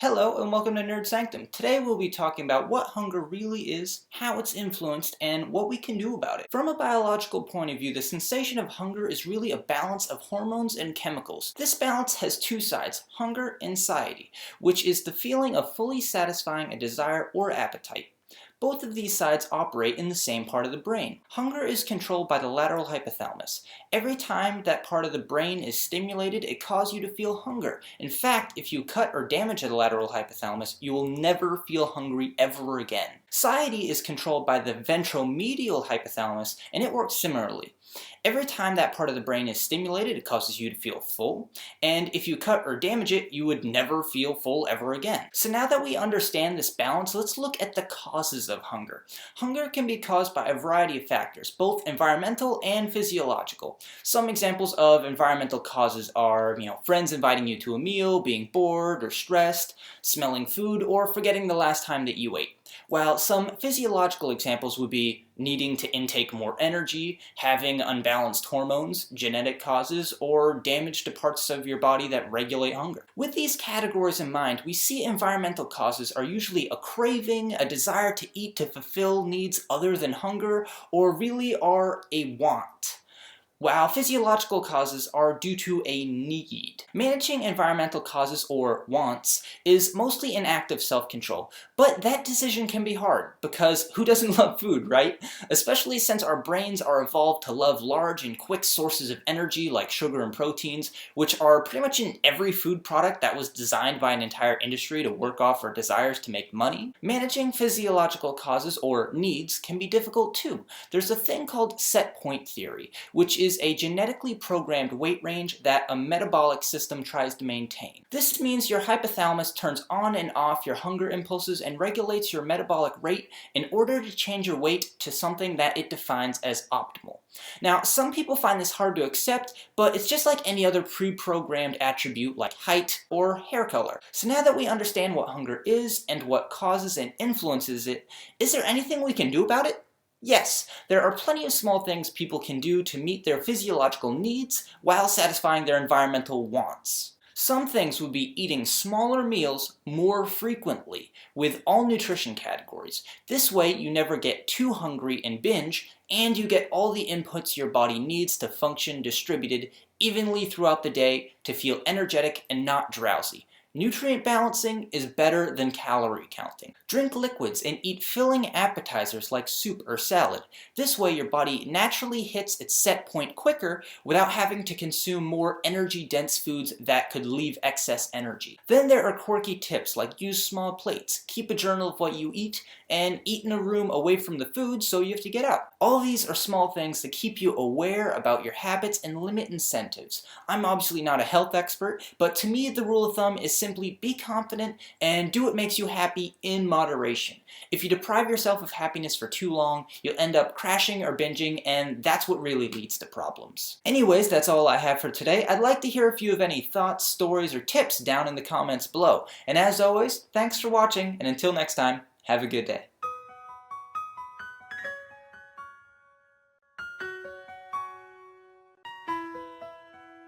Hello and welcome to Nerd Sanctum. Today we'll be talking about what hunger really is, how it's influenced, and what we can do about it. From a biological point of view, the sensation of hunger is really a balance of hormones and chemicals. This balance has two sides, hunger and satiety, which is the feeling of fully satisfying a desire or appetite. Both of these sides operate in the same part of the brain. Hunger is controlled by the lateral hypothalamus. Every time that part of the brain is stimulated, it causes you to feel hunger. In fact, if you cut or damage the lateral hypothalamus, you will never feel hungry ever again. Satiety is controlled by the ventromedial hypothalamus, and it works similarly. Every time that part of the brain is stimulated, it causes you to feel full, and if you cut or damage it, you would never feel full ever again. So now that we understand this balance, let's look at the causes of hunger. Hunger can be caused by a variety of factors, both environmental and physiological. Some examples of environmental causes are, friends inviting you to a meal, being bored or stressed, smelling food, or forgetting the last time that you ate. While some physiological examples would be needing to intake more energy, having unbalanced hormones, genetic causes, or damage to parts of your body that regulate hunger. With these categories in mind, we see environmental causes are usually a craving, a desire to eat to fulfill needs other than hunger, or really are a want, while physiological causes are due to a need. Managing environmental causes or wants is mostly an act of self-control, but that decision can be hard because who doesn't love food, right? Especially since our brains are evolved to love large and quick sources of energy like sugar and proteins, which are pretty much in every food product that was designed by an entire industry to work off our desires to make money. Managing physiological causes or needs can be difficult too. There's a thing called set point theory, which is a genetically programmed weight range that a metabolic system tries to maintain. This means your hypothalamus turns on and off your hunger impulses and regulates your metabolic rate in order to change your weight to something that it defines as optimal. Now, some people find this hard to accept, but it's just like any other pre-programmed attribute like height or hair color. So now that we understand what hunger is and what causes and influences it, is there anything we can do about it? Yes, there are plenty of small things people can do to meet their physiological needs while satisfying their environmental wants. Some things would be eating smaller meals more frequently with all nutrition categories. This way you never get too hungry and binge, and you get all the inputs your body needs to function distributed evenly throughout the day to feel energetic and not drowsy. Nutrient balancing is better than calorie counting. Drink liquids and eat filling appetizers like soup or salad. This way your body naturally hits its set point quicker without having to consume more energy-dense foods that could leave excess energy. Then there are quirky tips like use small plates, keep a journal of what you eat, and eat in a room away from the food so you have to get up. All these are small things that keep you aware about your habits and limit incentives. I'm obviously not a health expert, but to me the rule of thumb is simply be confident and do what makes you happy in moderation. If you deprive yourself of happiness for too long, you'll end up crashing or binging, and that's what really leads to problems. Anyways, that's all I have for today. I'd like to hear if you have any thoughts, stories, or tips down in the comments below. And as always, thanks for watching, and until next time, have a good day.